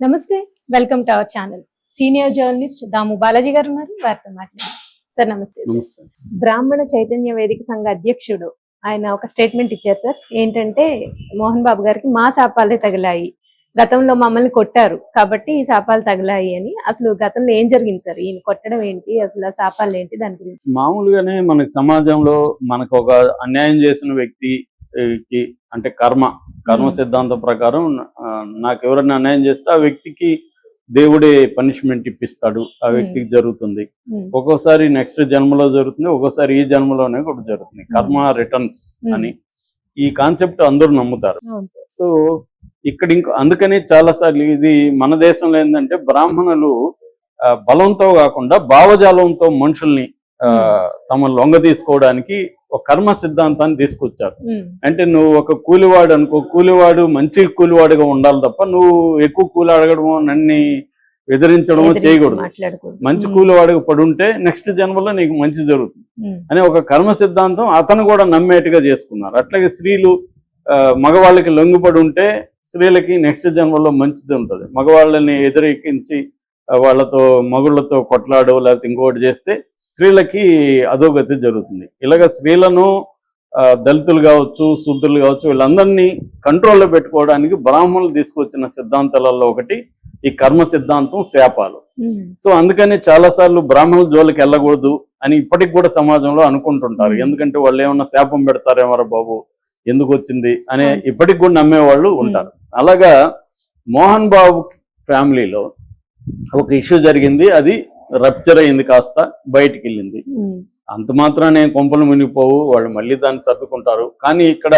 నమస్తే, welcome to our channel. Senior journalist Damu Balaji గారు ఉన్నారు, వారితో మాట్లాడారు. సార్ నమస్తే. బ్రాహ్మణ చైతన్య వేదిక సంఘ అధ్యక్షుడు ఆయన ఒక స్టేట్మెంట్ ఇచ్చారు సార్. ఏంటంటే మోహన్ బాబు గారికి మా శాపాలే తగిలాయి, గతంలో మమ్మల్ని కొట్టారు కాబట్టి ఈ శాపాలు తగిలాయి అని. అసలు గతంలో ఏం జరిగింది సార్? ఈయన కొట్టడం ఏంటి, అసలు ఆ శాపాలు ఏంటి, దాని గురించి? మామూలుగానే మనకి సమాజంలో మనకు ఒక అన్యాయం చేసిన వ్యక్తికి అంటే కర్మ సిద్ధాంతం ప్రకారం నాకు ఎవరైనా అన్యాయం చేస్తే ఆ వ్యక్తికి దేవుడే పనిష్మెంట్ ఇప్పిస్తాడు, ఆ వ్యక్తికి జరుగుతుంది. ఒక్కోసారి నెక్స్ట్ జన్మలో జరుగుతుంది, ఒక్కోసారి ఈ జన్మలోనే కూడా జరుగుతుంది. కర్మ రిటర్న్స్ అని ఈ కాన్సెప్ట్ అందరూ నమ్ముతారు. సో ఇక్కడ అందుకని చాలా సార్లు ఇది మన దేశంలో ఏంటంటే బ్రాహ్మణులు బలంతో కాకుండా భావజాలంతో మనుషుల్ని తమ లొంగ తీసుకోవడానికి ఒక కర్మ సిద్ధాంతాన్ని తీసుకొచ్చారు. అంటే నువ్వు ఒక కూలివాడు అనుకో, కూలివాడు మంచి కూలివాడుగా ఉండాలి తప్ప నువ్వు ఎక్కువ కూలి అడగడమో నన్ను ఎదిరించడమో చేయకూడదు. మంచి కూలివాడుగా పడుంటే నెక్స్ట్ జన్మలో నీకు మంచి జరుగుతుంది అనే ఒక కర్మ సిద్ధాంతం అతను కూడా నమ్మేట్టుగా చేసుకున్నారు. అట్లాగే స్త్రీలు మగవాళ్ళకి లొంగిపడి ఉంటే స్త్రీలకి నెక్స్ట్ జన్మలో మంచిది ఉంటుంది. మగవాళ్ళని ఎదురెక్కించి వాళ్ళతో మగుళ్ళతో కొట్లాడో లేకపోతే ఇంకోటి చేస్తే స్త్రీలకి అధోగతి జరుగుతుంది. ఇలాగ స్త్రీలను దళితులు కావచ్చు, శూద్రులు కావచ్చు, వీళ్ళందరినీ కంట్రోల్లో పెట్టుకోవడానికి బ్రాహ్మణులు తీసుకొచ్చిన సిద్ధాంతాలలో ఒకటి ఈ కర్మ సిద్ధాంతం, శాపాలు. సో అందుకని చాలాసార్లు బ్రాహ్మణుల జోలికి వెళ్ళకూడదు అని ఇప్పటికి కూడా సమాజంలో అనుకుంటుంటారు. ఎందుకంటే వాళ్ళు ఏమన్నా శాపం పెడతారేమరా బాబు, ఎందుకు వచ్చింది అనే ఇప్పటికి కూడా నమ్మేవాళ్ళు ఉంటారు. అలాగా మోహన్ బాబు ఫ్యామిలీలో ఒక ఇష్యూ జరిగింది, అది రప్చర్ అయింది, కాస్త బయటికి వెళ్ళింది. అంత మాత్రానే కొంపలు మునిగిపోవు, వాళ్ళు మళ్ళీ దాన్ని సర్దుకుంటారు. కానీ ఇక్కడ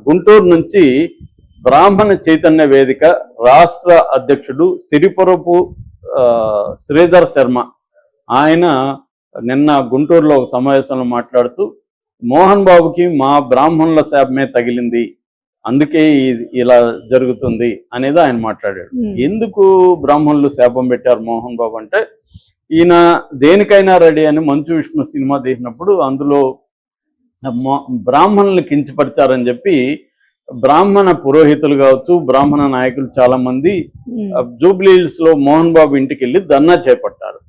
గుంటూరు నుంచి బ్రాహ్మణ చైతన్య వేదిక రాష్ట్ర అధ్యక్షుడు సిరిపురపు శ్రీధర్ శర్మ ఆయన నిన్న గుంటూరులో ఒక సమావేశంలో మాట్లాడుతూ మోహన్ బాబుకి మా బ్రాహ్మణుల శాపమే తగిలింది, అందుకే ఇలా జరుగుతుంది అనేది ఆయన మాట్లాడాడు. ఎందుకు బ్రాహ్మణులు శాపం పెట్టారు మోహన్ బాబు అంటే, ఈయన దేనికైనా రెడీ అని మంచు విష్ణు సినిమా తీసినప్పుడు అందులో బ్రాహ్మణుల్ని కించపరిచారని చెప్పి బ్రాహ్మణ పురోహితులు కావచ్చు, బ్రాహ్మణ నాయకులు చాలా మంది జూబ్లీహిల్స్ లో మోహన్ బాబు ఇంటికి వెళ్ళి ధర్నా చేపట్టారు.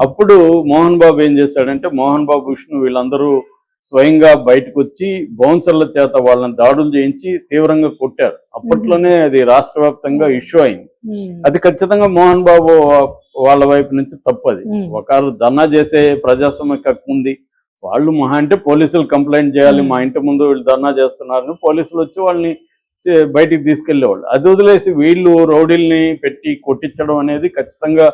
అప్పుడు మోహన్ బాబు ఏం చేశాడంటే, మోహన్ బాబు విష్ణు వీళ్ళందరూ స్వయంగా బయటకు వచ్చి బౌన్సర్ల చేత వాళ్ళని దాడులు చేయించి తీవ్రంగా కొట్టారు. అప్పట్లోనే అది రాష్ట్ర వ్యాప్తంగా ఇష్యూ అయింది. అది ఖచ్చితంగా మోహన్ బాబు వాళ్ళ వైపు నుంచి తప్పది. ఒకరు ధర్నా చేసే ప్రజాస్వామ్య హక్కు ఉంది, వాళ్ళు మహా అంటే పోలీసులు కంప్లైంట్ చేయాలి, మా ఇంటి ముందు వీళ్ళు ధర్నా చేస్తున్నారని పోలీసులు వచ్చి వాళ్ళని బయటికి తీసుకెళ్లేవాళ్ళు. అది వదిలేసి వీళ్ళు రౌడీల్ని పెట్టి కొట్టించడం అనేది ఖచ్చితంగా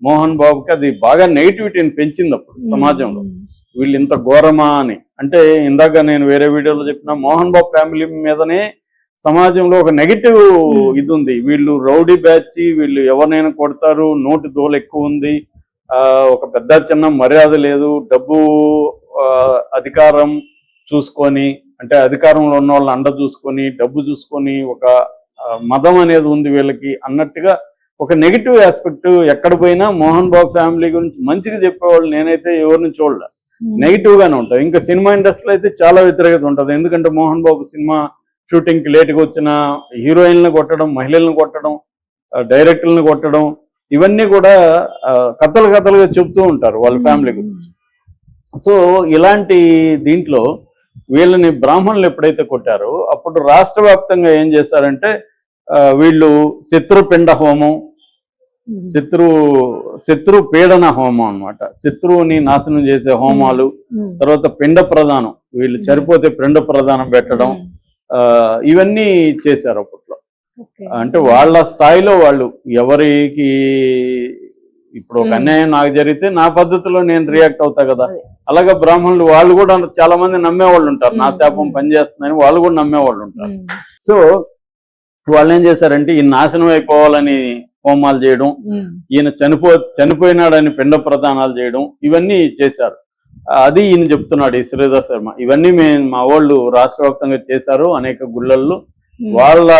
మోహన్ బాబుకి అది బాగా నెగిటివిటీని పెంచింది అప్పుడు సమాజంలో. వీళ్ళు ఇంత ఘోరమా అని. అంటే ఇందాక నేను వేరే వీడియోలో చెప్పిన మోహన్ బాబు ఫ్యామిలీ మీదనే సమాజంలో ఒక నెగిటివ్ ఇది ఉంది. వీళ్ళు రౌడీ బ్యాచ్, వీళ్ళు ఎవరినైనా కొడతారు, నోటి దోలు ఎక్కువ ఉంది, ఒక పెద్ద చిన్న మర్యాద లేదు, డబ్బు అధికారం చూసుకొని అంటే అధికారంలో ఉన్న వాళ్ళని అండ చూసుకొని డబ్బు చూసుకొని ఒక మదం అనేది ఉంది వీళ్ళకి అన్నట్టుగా ఒక నెగిటివ్ ఆస్పెక్ట్ ఎక్కడ పోయినా మోహన్ బాబు ఫ్యామిలీ గురించి మంచిగా చెప్పేవాళ్ళు నేనైతే ఎవరిని చూడలే, నెగిటివ్ గానే ఉంటుంది. ఇంకా సినిమా ఇండస్ట్రీలో అయితే చాలా వ్యతిరేకత ఉంటుంది. ఎందుకంటే మోహన్ బాబు సినిమా షూటింగ్ కి లేట్గా వచ్చిన హీరోయిన్లను కొట్టడం, మహిళలను కొట్టడం, డైరెక్టర్లను కొట్టడం, ఇవన్నీ కూడా కథలుగా చెప్తూ ఉంటారు వాళ్ళ ఫ్యామిలీ గురించి. సో ఇలాంటి దీంట్లో వీళ్ళని బ్రాహ్మణులు ఎప్పుడైతే కొట్టారో అప్పుడు రాష్ట్ర వ్యాప్తంగా ఏం చేశారంటే వీళ్ళు శత్రుపిండ హోమం, శత్రు పీడన హోమం అన్నమాట, శత్రువుని నాశనం చేసే హోమాలు, తర్వాత పిండ ప్రదానం, వీళ్ళు చనిపోతే పిండ ప్రదానం పెట్టడం, ఇవన్నీ చేశారు అప్పట్లో. అంటే వాళ్ళ స్థాయిలో వాళ్ళు ఎవరికి ఇప్పుడు ఒక అన్యాయం నాకు జరిగితే నా పద్ధతిలో నేను రియాక్ట్ అవుతా కదా, అలాగే బ్రాహ్మణులు వాళ్ళు కూడా చాలా మంది నమ్మేవాళ్ళు ఉంటారు, నా శాపం పనిచేస్తుందని వాళ్ళు కూడా నమ్మేవాళ్ళు ఉంటారు. సో వాళ్ళు ఏం చేశారంటే ఈయన నాశనం అయిపోవాలని హోమాలు చేయడం, ఈయన చనిపోయినాడని పిండ ప్రదానాలు చేయడం, ఇవన్నీ చేశారు. అది ఈయన చెప్తున్నాడు ఈ శ్రీధర్ శర్మ. ఇవన్నీ మా వాళ్ళు రాష్ట్ర వ్యాప్తంగా చేశారు అనేక గుళ్ళల్లో, వాళ్ళ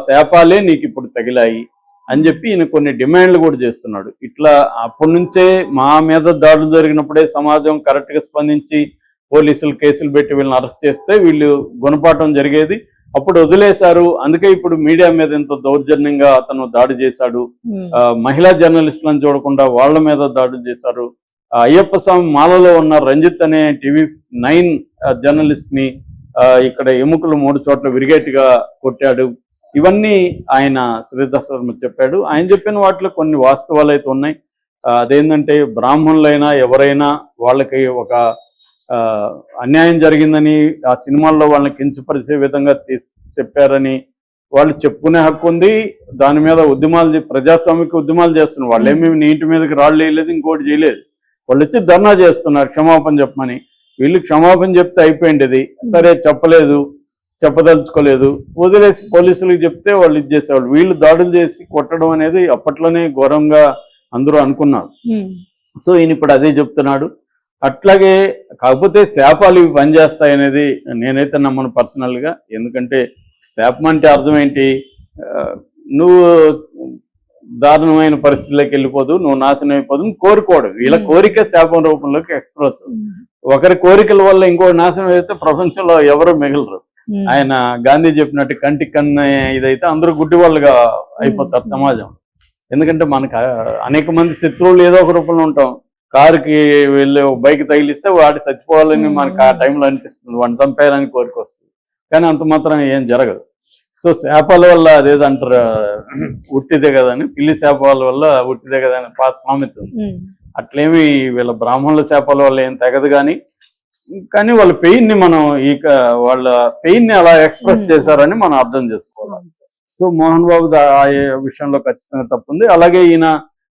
శాపాలే నీకు ఇప్పుడు తగిలాయి అని చెప్పి ఈయన కొన్ని డిమాండ్లు కూడా చేస్తున్నాడు. ఇట్లా అప్పటి నుంచే మా మీద దాడులు జరిగినప్పుడే సమాజం కరెక్ట్గా స్పందించి పోలీసులు కేసులు పెట్టి వీళ్ళని అరెస్ట్ చేస్తే వీళ్ళు గుణపాఠం జరిగేది. అప్పుడు వదిలేశారు. అందుకే ఇప్పుడు మీడియా మీద ఎంతో దౌర్జన్యంగా అతను దాడి చేశాడు. మహిళా జర్నలిస్టులను చూడకుండా వాళ్ళ మీద దాడులు చేశారు. అయ్యప్ప స్వామి మాలలో ఉన్న రంజిత్ అనే TV9 జర్నలిస్ట్ ని ఇక్కడ ఎముకలు 3 చోట్ల విరిగేట్టుగా కొట్టాడు. ఇవన్నీ ఆయన శ్రీధర్ శర్మ చెప్పాడు. ఆయన చెప్పిన వాటిలో కొన్ని వాస్తవాలు అయితే ఉన్నాయి. అదేంటంటే బ్రాహ్మణులైనా ఎవరైనా వాళ్ళకి ఒక అన్యాయం జరిగిందని ఆ సినిమాల్లో వాళ్ళని కించపరిచే విధంగా చెప్పారని వాళ్ళు చెప్పుకునే హక్కు ఉంది. దాని మీద ఉద్యమాలు, ప్రజాస్వామిక ఉద్యమాలు చేస్తున్నారు. వాళ్ళు ఏమేమి నీటి మీదకి రాళ్ళు వేయలేదు, ఇంకోటి చేయలేదు. వాళ్ళు వచ్చి ధర్నా చేస్తున్నారు క్షమాపణ చెప్పమని. వీళ్ళు క్షమాపణ చెప్తే అయిపోయింది. సరే చెప్పలేదు, చెప్పదలుచుకోలేదు, వదిలేసి పోలీసులకు చెప్తే వాళ్ళు ఇది చేసేవాళ్ళు. వీళ్ళు దాడులు చేసి కొట్టడం అనేది అప్పట్లోనే ఘోరంగా అందరూ అనుకున్నారు. సో ఈయన ఇప్పుడు అదే చెప్తున్నాడు. అట్లాగే కాకపోతే శాపాలు ఇవి పనిచేస్తాయి అనేది నేనైతే నమ్మను పర్సనల్గా. ఎందుకంటే శాపం అంటే అర్థం ఏంటి? నువ్వు దారుణమైన పరిస్థితుల్లోకి వెళ్ళిపోదు, నువ్వు నాశనం అయిపోదు, కోరుకోవడం. వీళ్ళ కోరిక శాపం రూపంలోకి ఎక్స్ప్రెస్. ఒకరి కోరికల వల్ల ఇంకో నాశనం అయితే ప్రపంచంలో ఎవరు మిగలరు. ఆయన గాంధీ చెప్పినట్టు కంటికి కన్ను ఇదైతే అందరూ గుడ్డి వాళ్ళుగా అయిపోతారు సమాజం. ఎందుకంటే మనకు అనేక మంది శత్రువులు ఏదో ఒక రూపంలో ఉంటాం. కారుకి వెళ్ళి బైక్ తగిలిస్తే వాడి చచ్చిపోవాలని మనకు ఆ టైంలో అనిపిస్తుంది, వాడిని చంపేయాలని కోరిక వస్తుంది. కానీ అంత మాత్రం ఏం జరగదు. సో శాపాల వల్ల అదేదంటారు, ఉట్టిదే కదని, పిల్లి శాపాల వల్ల ఉట్టిదే కదా అని పాత సామెత ఉంది. అట్లేమి వీళ్ళ బ్రాహ్మణుల శాపాల వల్ల ఏం తెగదు. కానీ వాళ్ళ పెయిన్ ని మనం వాళ్ళ పెయిన్ ని అలా ఎక్స్ప్రెస్ చేశారని మనం అర్థం చేసుకోవాలి. సో మోహన్ బాబు ఆ విషయంలో ఖచ్చితంగా తప్పుంది. అలాగే ఈయన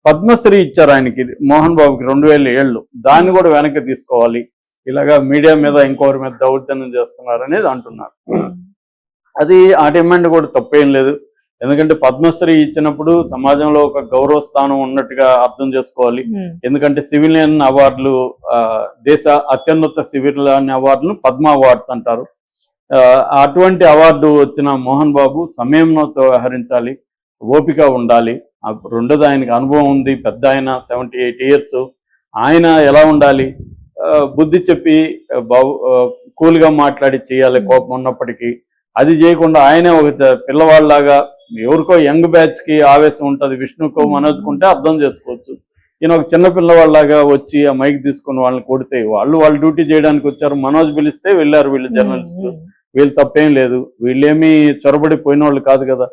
పద్మశ్రీ ఇచ్చారు ఆయనకి, మోహన్ బాబుకి 2007. దాన్ని కూడా వెనక్కి తీసుకోవాలి. ఇలాగా మీడియా మీద ఇంకొకరి మీద దౌర్జన్యం చేస్తున్నారు అనేది అంటున్నారు. అది ఆ డిమాండ్ కూడా తప్పేం లేదు. ఎందుకంటే పద్మశ్రీ ఇచ్చినప్పుడు సమాజంలో ఒక గౌరవ స్థానం ఉన్నట్టుగా అర్థం చేసుకోవాలి. ఎందుకంటే సివిలియన్ అవార్డులు, దేశ అత్యున్నత సివిలియన్ అవార్డులను పద్మ అవార్డ్స్ అంటారు. అటువంటి అవార్డు వచ్చిన మోహన్ బాబు సమయంలో వ్యవహరించాలి, ఓపిక ఉండాలి. రెండోది ఆయనకి అనుభవం ఉంది, పెద్ద ఆయన 78 years. ఆయన ఎలా ఉండాలి? బుద్ధి చెప్పి కూల్గా మాట్లాడి చేయాలి కోపం ఉన్నప్పటికీ. అది చేయకుండా ఆయనే ఒక పిల్లవాళ్ళలాగా, ఎవరికో యంగ్ బ్యాచ్ కి ఆవేశం ఉంటుంది, విష్ణుకో మనోజ్కుంటే అర్థం చేసుకోవచ్చు. ఈయన ఒక చిన్న పిల్లవాళ్ళలాగా వచ్చి ఆ మైక్ తీసుకుని వాళ్ళని కొడితే, వాళ్ళ డ్యూటీ చేయడానికి వచ్చారు. మనోజ్ పిలిస్తే వెళ్ళారు వీళ్ళు జర్నలిస్టులు. వీళ్ళు తప్పేం లేదు, వీళ్ళేమీ చొరబడి పోయిన వాళ్ళు కాదు కదా.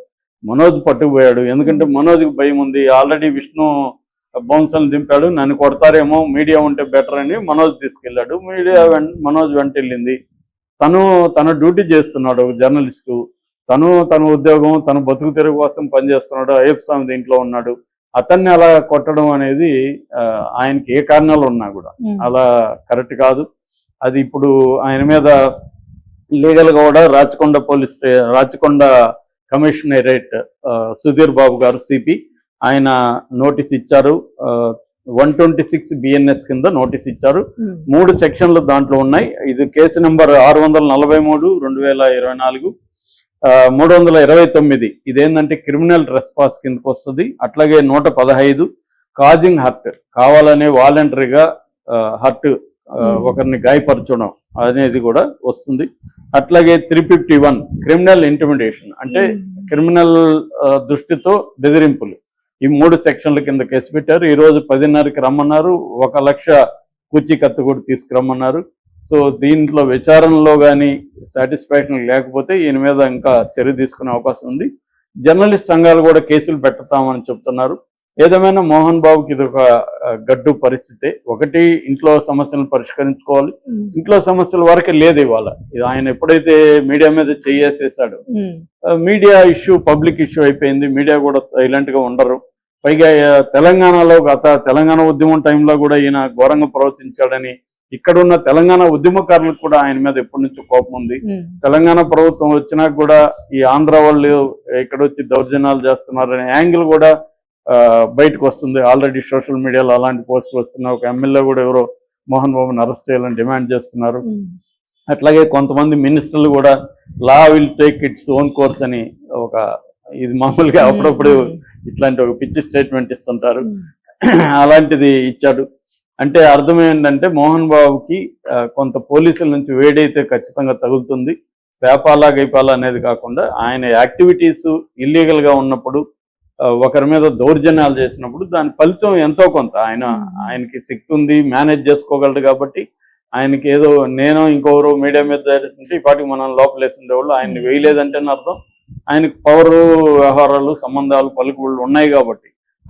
మనోజ్ పట్టుకుపోయాడు. ఎందుకంటే మనోజ్కి భయం ఉంది. ఆల్రెడీ విష్ణు బౌన్సర్లు దింపాడు, నన్ను కొడతారేమో, మీడియా ఉంటే బెటర్ అని మనోజ్ తీసుకెళ్ళాడు. మనోజ్ వెంట వెళ్ళింది. తన డ్యూటీ చేస్తున్నాడు ఒక జర్నలిస్టు. తన ఉద్యోగం, తన బతుకు తెరుగు కోసం పనిచేస్తున్నాడు. అయ్యప్ప స్వామి దీంట్లో ఉన్నాడు. అతన్ని అలా కొట్టడం అనేది ఆయనకి ఏ కారణాలు ఉన్నా కూడా అలా కరెక్ట్ కాదు. అది ఇప్పుడు ఆయన మీద లీగల్ గా కూడా రాచకొండ కమిషనరేట్ సుధీర్ బాబు గారు సిపి ఆయన నోటీస్ ఇచ్చారు. 126 BNS కింద నోటీస్ ఇచ్చారు. 3 సెక్షన్లు దాంట్లో ఉన్నాయి. ఇది కేసు నెంబర్ 643 2024, 329. ఇదేంటంటే క్రిమినల్ రెస్పాన్స్ కిందకు వస్తుంది. అట్లాగే 115 కాజింగ్ హర్ట్, కావాలనే వాలంటరీగా హర్ట్, ఒకరిని గాయపరచడం అనేది కూడా వస్తుంది. అట్లాగే 351 క్రిమినల్ ఇంటిమిడేషన్, అంటే క్రిమినల్ దృష్టితో బెదిరింపులు. ఈ 3 సెక్షన్ల కింద కేసు పెట్టారు. ఈరోజు 10:30కి రమ్మన్నారు. 1 లక్ష పూచీకత్తు కూడా తీసుకురమ్మన్నారు. సో దీంట్లో విచారణలో కానీ సాటిస్ఫాక్షన్ లేకపోతే ఈయన మీద ఇంకా చర్య తీసుకునే అవకాశం ఉంది. జర్నలిస్ట్ సంఘాలు కూడా కేసులు పెడతామని చెప్తున్నారు. ఏదేమైనా మోహన్ బాబుకి ఇది ఒక గడ్డు పరిస్థితి. ఒకటి, ఇంట్లో సమస్యలను పరిష్కరించుకోవాలి. ఇంట్లో సమస్యల వరకే లేదు ఇవాళ. ఆయన ఎప్పుడైతే మీడియా మీద చేసేసాడు, మీడియా ఇష్యూ పబ్లిక్ ఇష్యూ అయిపోయింది. మీడియా కూడా సైలెంట్ గా ఉండరు. పైగా తెలంగాణలో తెలంగాణ ఉద్యమం టైంలో కూడా ఈయన ఘోరంగా ప్రవర్తించాడని ఇక్కడున్న తెలంగాణ ఉద్యమకారులకు కూడా ఆయన మీద ఎప్పటి నుంచో కోపం ఉంది. తెలంగాణ ప్రభుత్వం వచ్చినాక కూడా ఈ ఆంధ్ర వాళ్ళు ఇక్కడ వచ్చి దౌర్జన్యాలు చేస్తున్నారనే యాంగిల్ కూడా బయటకు వస్తుంది. ఆల్రెడీ సోషల్ మీడియాలో అలాంటి పోస్టులు వస్తున్నాయి. ఒక ఎమ్మెల్యే కూడా ఎవరో మోహన్ బాబుని అరెస్ట్ చేయాలని డిమాండ్ చేస్తున్నారు. అట్లాగే కొంతమంది మినిస్టర్లు కూడా law will take its own course అని ఇది మామూలుగా అప్పుడప్పుడు ఇట్లాంటి ఒక పిచ్చి స్టేట్మెంట్ ఇస్తుంటారు. అలాంటిది ఇచ్చాడు. అంటే అర్థం ఏంటంటే మోహన్ బాబుకి కొంత పోలీసుల నుంచి వేడైతే ఖచ్చితంగా తగులుతుంది. శాపాలా గైపాలా అనేది కాకుండా ఆయన యాక్టివిటీస్ ఇల్లీగల్ గా ఉన్నప్పుడు ఒకరి మీద దౌర్జన్యాలు చేసినప్పుడు దాని ఫలితం ఎంతో కొంత ఆయనకి శక్తి ఉంది, మేనేజ్ చేసుకోగలడు. కాబట్టి ఆయనకి ఏదో నేను ఇంకొకరు మీడియా మీద తెలిసింటే ఈ పాటికి మనం లోపలేసి ఉండేవాళ్ళు. ఆయన్ని వేయలేదంటే అర్థం ఆయనకి పవర్, వ్యవహారాలు, సంబంధాలు, పలుకుబడులు ఉన్నాయి కాబట్టి